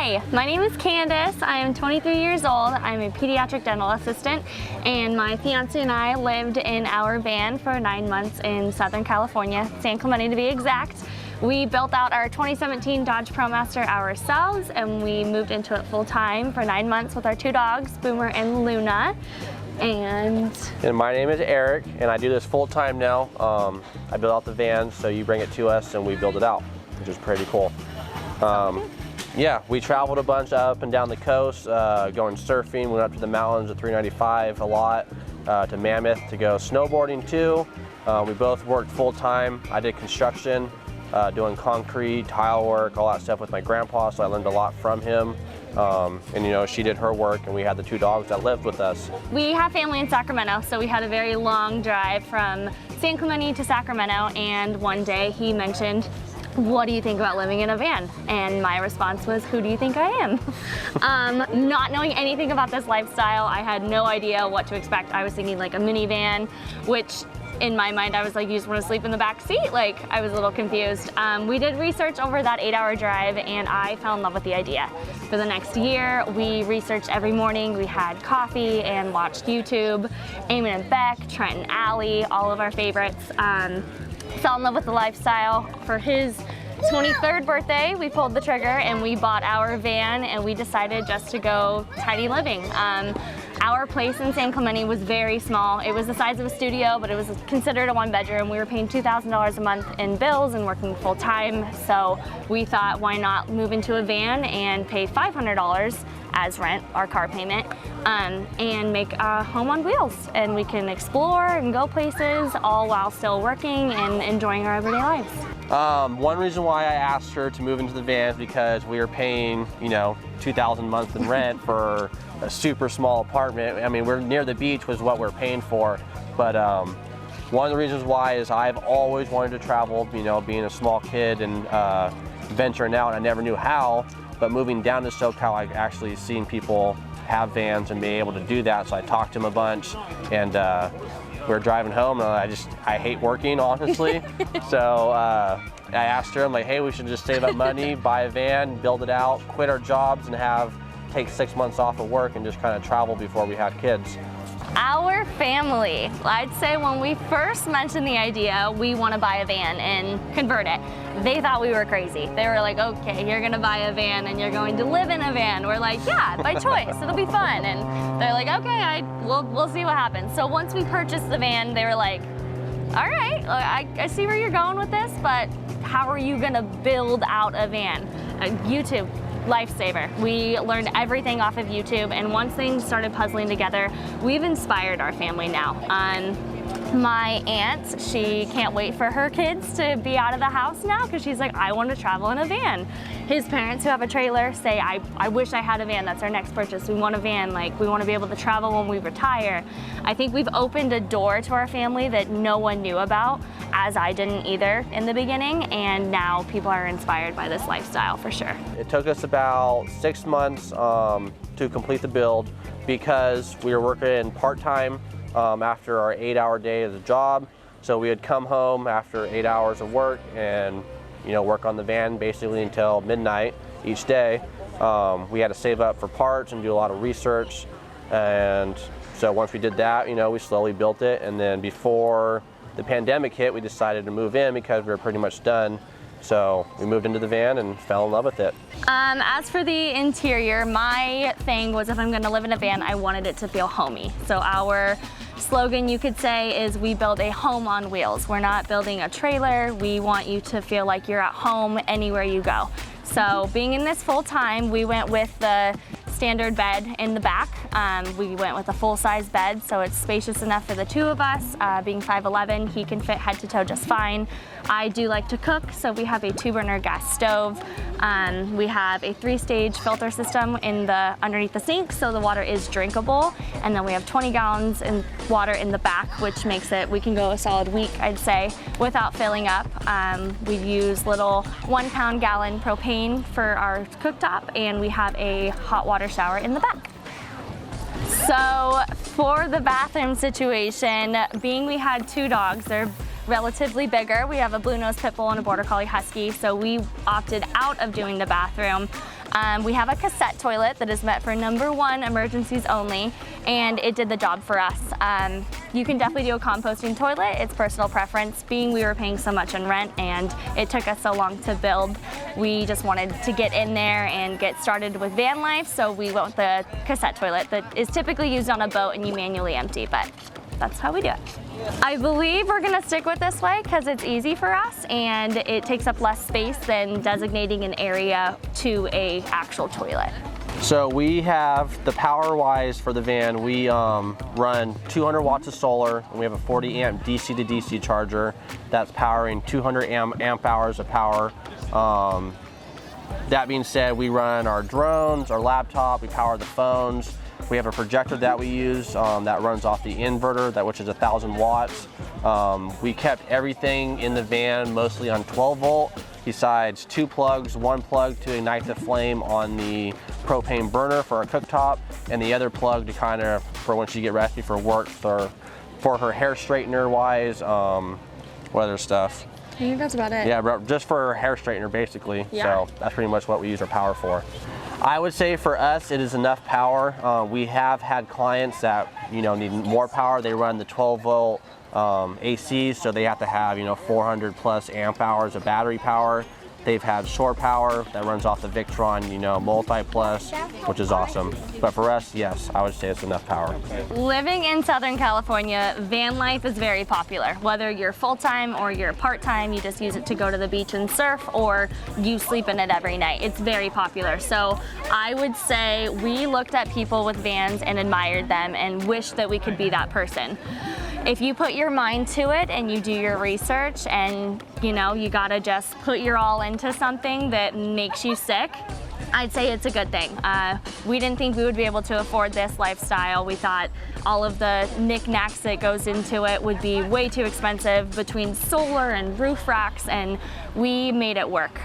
Hi, my name is Candace. I am 23 years old. I'm a pediatric dental assistant, and my fiance and I lived in our van for 9 months in Southern California, San Clemente to be exact. We built out our 2017 Dodge ProMaster ourselves, and we moved into it full time for 9 months with our 2 dogs, Boomer and Luna. And my name is Eric, and I do this full time now. I build out the van, so you bring it to us and we build it out, which is pretty cool. Yeah, we traveled a bunch up and down the coast, going surfing, went up to the mountains at 395 a lot, to Mammoth to go snowboarding too. We both worked full time. I did construction, doing concrete, tile work, all that stuff with my grandpa, so I learned a lot from him. And you know, she did her work, and we had the 2 dogs that lived with us. We have family in Sacramento, so we had a very long drive from San Clemente to Sacramento, and one day he mentioned, "What do you think about living in a van?" And my response was, "Who do you think I am?" Not knowing anything about this lifestyle, I had no idea what to expect. I was thinking like a minivan, which in my mind I was like, you just want to sleep in the back seat? Like, I was a little confused. We did research over that 8-hour drive, and I fell in love with the idea. For the next year, we researched every morning. We had coffee and watched YouTube, Eamon and Beck, Trent and Allie, all of our favorites. Fell in love with the lifestyle. For his 23rd birthday, we pulled the trigger and we bought our van, and we decided just to go tiny living. Our place in San Clemente was very small. It was the size of a studio, but it was considered a 1-bedroom. We were paying $2,000 a month in bills and working full time. So we thought, why not move into a van and pay $500 as rent, our car payment, and make a home on wheels. And we can explore and go places all while still working and enjoying our everyday lives. One reason why I asked her to move into the van is because we were paying, you know, $2,000 a month in rent for a super small apartment. I mean, we're near the beach was what we're paying for, but one of the reasons why is I've always wanted to travel, you know, being a small kid and venturing out, and I never knew how, but moving down to SoCal, I've actually seen people have vans and be able to do that, so I talked to them a bunch, and we were driving home, and I hate working, honestly. So I asked her, I'm like, hey, we should just save up money, buy a van, build it out, quit our jobs, and take 6 months off of work and just kind of travel before we had kids. Our family, I'd say when we first mentioned the idea, we want to buy a van and convert it. They thought we were crazy. They were like, okay, you're going to buy a van and you're going to live in a van. We're like, yeah, by choice, it'll be fun. And they're like, okay, we'll see what happens. So once we purchased the van, they were like, all right, I see where you're going with this, but how are you going to build out a van? YouTube. Lifesaver. We learned everything off of YouTube, and once things started puzzling together, we've inspired our family now. My aunt, she can't wait for her kids to be out of the house now because she's like, I want to travel in a van. His parents who have a trailer say, I wish I had a van. That's our next purchase. We want a van. Like, we want to be able to travel when we retire. I think we've opened a door to our family that no one knew about, as I didn't either in the beginning, and now people are inspired by this lifestyle for sure. It took us about 6 months to complete the build because we were working part-time after our 8-hour day of the job. So we would come home after 8 hours of work and, you know, work on the van basically until midnight each day. We had to save up for parts and do a lot of research. And so once we did that, you know, we slowly built it. And then before the pandemic hit, we decided to move in because we were pretty much done. So we moved into the van and fell in love with it. As for the interior, my thing was if I'm gonna live in a van, I wanted it to feel homey. So our slogan, you could say, is we build a home on wheels. We're not building a trailer. We want you to feel like you're at home anywhere you go. So being in this full time, we went with the standard bed in the back. We went with a full-size bed, so it's spacious enough for the 2 of us. Being 5'11", he can fit head to toe just fine. I do like to cook, so we have a 2-burner gas stove. We have a 3-stage filter system underneath the sink, so the water is drinkable. And then we have 20 gallons in water in the back, which makes it, we can go a solid week, I'd say, without filling up. We use little 1-pound gallon propane for our cooktop, and we have a hot water shower in the back. So for the bathroom situation, being we had 2 dogs, they're relatively bigger. We have a blue nose pit bull and a border collie husky, so we opted out of doing the bathroom. We have a cassette toilet that is meant for #1 emergencies only, and it did the job for us. You can definitely do a composting toilet. It's personal preference. Being we were paying so much in rent and it took us so long to build, we just wanted to get in there and get started with van life, so we went with the cassette toilet that is typically used on a boat and you manually empty, but that's how we do it. I believe we're gonna stick with this way because it's easy for us and it takes up less space than designating an area to a actual toilet. So we have the power-wise for the van, we run 200 watts of solar, and we have a 40 amp DC to DC charger that's powering 200 amp hours of power. That being said, we run our drones, our laptop, we power the phones. We have a projector that we use that runs off the inverter, which is 1,000 watts. We kept everything in the van mostly on 12 volt, besides 2 plugs, 1 plug to ignite the flame on the propane burner for our cooktop, and the other plug to kind of, for when she get ready for work, for her hair straightener wise, what other stuff? I think that's about it. Yeah, just for her hair straightener basically. Yeah. So that's pretty much what we use our power for. I would say for us it is enough power. We have had clients that need more power. They run the 12 volt ACs, so they have to have 400 plus amp hours of battery power. They've had shore power that runs off the Victron, multi plus, which is awesome. But for us, yes, I would say it's enough power. Living in Southern California, van life is very popular. Whether you're full-time or you're part-time, you just use it to go to the beach and surf, or you sleep in it every night. It's very popular. So I would say we looked at people with vans and admired them and wished that we could be that person. If you put your mind to it and you do your research and you gotta just put your all into something that makes you sick, I'd say it's a good thing. We didn't think we would be able to afford this lifestyle. We thought all of the knickknacks that goes into it would be way too expensive between solar and roof racks, and we made it work.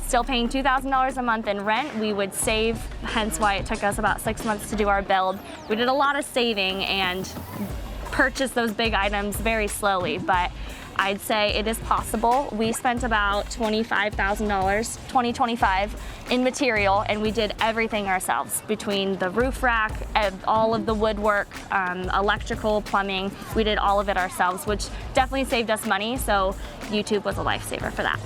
Still paying $2,000 a month in rent, we would save, hence why it took us about 6 months to do our build. We did a lot of saving and purchased those big items very slowly, but I'd say it is possible. We spent about $25,000, $25,000 in material, and we did everything ourselves between the roof rack, all of the woodwork, electrical, plumbing. We did all of it ourselves, which definitely saved us money, so YouTube was a lifesaver for that.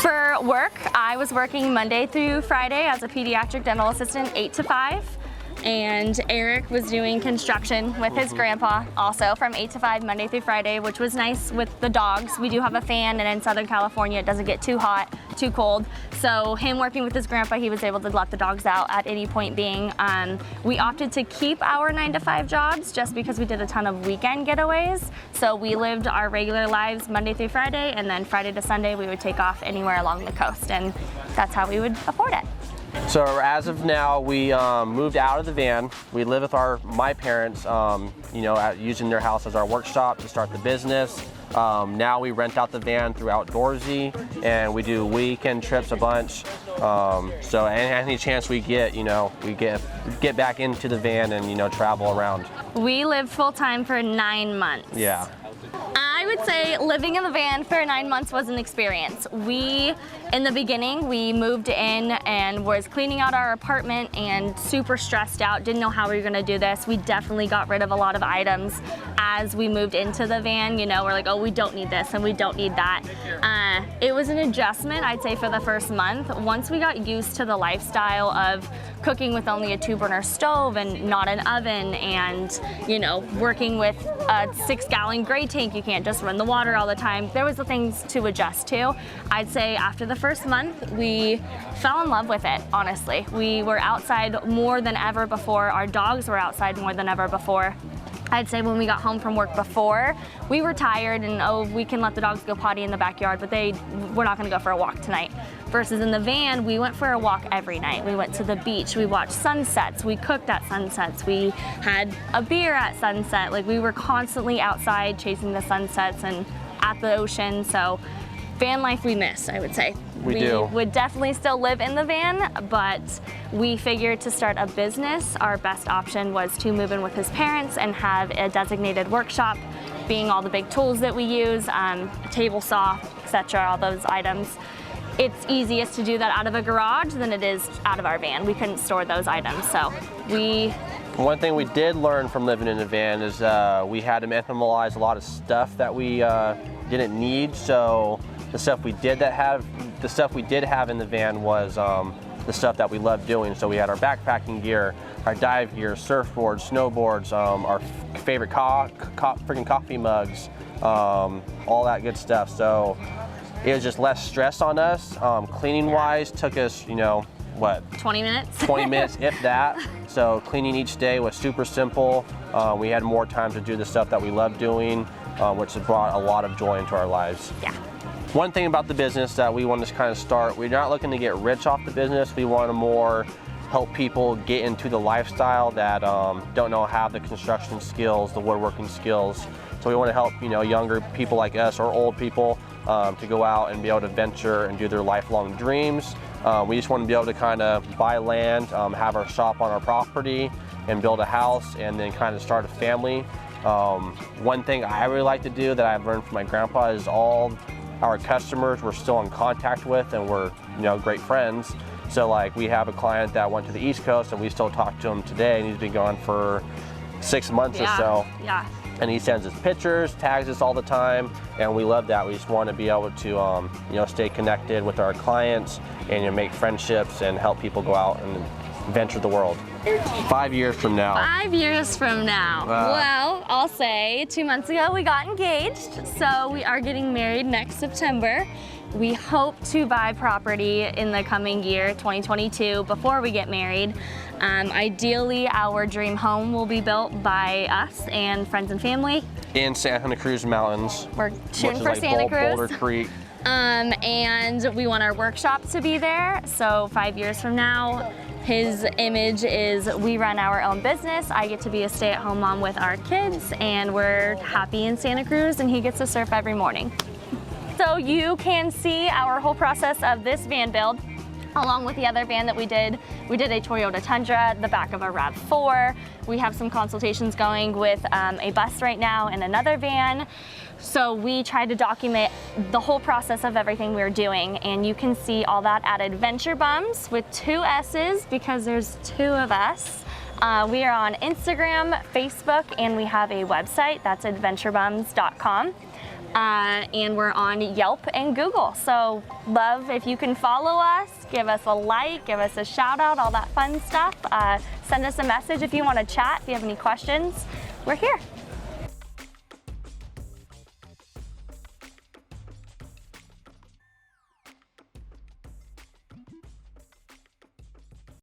For work, I was working Monday through Friday as a pediatric dental assistant, 8 to 5. And Eric was doing construction with his grandpa, also from 8 to 5, Monday through Friday, which was nice with the dogs. We do have a fan, and in Southern California, it doesn't get too hot, too cold. So him working with his grandpa, he was able to let the dogs out at any point being. We opted to keep our 9 to 5 jobs just because we did a ton of weekend getaways. So we lived our regular lives Monday through Friday, and then Friday to Sunday, we would take off anywhere along the coast, and that's how we would afford it. So as of now, we moved out of the van. We live with my parents, using their house as our workshop to start the business. Now we rent out the van through Outdoorsy, and we do weekend trips a bunch. So any chance we get, we get back into the van and travel around. We lived full time for 9 months. Yeah. I would say living in the van for 9 months was an experience. In the beginning, we moved in and was cleaning out our apartment and super stressed out, didn't know how we were gonna do this. We definitely got rid of a lot of items as we moved into the van. We're like, oh, we don't need this and we don't need that. It was an adjustment, I'd say, for the first month. Once we got used to the lifestyle of cooking with only a 2-burner stove and not an oven, and working with a 6-gallon gray tank, you can't just run the water all the time. There was the things to adjust to. I'd say after the first month, we fell in love with it, honestly. We were outside more than ever before. Our dogs were outside more than ever before. I'd say when we got home from work before, we were tired and, we can let the dogs go potty in the backyard, but we're not gonna go for a walk tonight. Versus in the van, we went for a walk every night. We went to the beach, we watched sunsets, we cooked at sunsets, we had a beer at sunset. Like, we were constantly outside chasing the sunsets and at the ocean. So van life we miss, I would say. We do. Would definitely still live in the van, but we figured to start a business, our best option was to move in with his parents and have a designated workshop, being all the big tools that we use, table saw, etc., all those items. it's easiest to do that out of a garage than it is out of our van. We couldn't store those items, so One thing we did learn from living in a van is we had to minimalize a lot of stuff that we didn't need. So the stuff we did have in the van was the stuff that we loved doing. So we had our backpacking gear, our dive gear, surfboards, snowboards, our favorite freaking coffee mugs, all that good stuff. So it was just less stress on us. Cleaning wise took us, what? 20 minutes? 20 minutes, if that. So cleaning each day was super simple. We had more time to do the stuff that we love doing, which has brought a lot of joy into our lives. Yeah. One thing about the business that we want to kind of start, we're not looking to get rich off the business. We want to more help people get into the lifestyle that don't know have the construction skills, the woodworking skills. So we want to help, younger people like us or old people to go out and be able to venture and do their lifelong dreams. We just want to be able to kind of buy land, have our shop on our property, and build a house, and then kind of start a family. One thing I really like to do that I've learned from my grandpa is all our customers we're still in contact with, and we're great friends. So like we have a client that went to the East Coast, and we still talk to him today, and he's been gone for 6 months or so. Yeah. And he sends us pictures, tags us all the time, and we love that. We just want to be able to, stay connected with our clients and make friendships and help people go out and venture the world. 5 years from now. 5 years from now. Well, I'll say 2 months ago we got engaged, so we are getting married next September. We hope to buy property in the coming year, 2022, before we get married. Ideally, our dream home will be built by us and friends and family. In Santa Cruz Mountains. We're shooting for Santa Cruz. Boulder Creek. And we want our workshop to be there. So 5 years from now, his image is we run our own business. I get to be a stay-at-home mom with our kids, and we're happy in Santa Cruz, and he gets to surf every morning. So you can see our whole process of this van build along with the other van that we did. We did a Toyota Tundra, the back of a RAV4. We have some consultations going with a bus right now and another van. So we tried to document the whole process of everything we're doing, and you can see all that at Adventure Bumss with 2 S's because there's 2 of us. We are on Instagram, Facebook, and we have a website that's adventurebumss.com. And we're on Yelp and Google. So love if you can follow us, give us a like, give us a shout out, all that fun stuff. Send us a message if you want to chat, if you have any questions. We're here.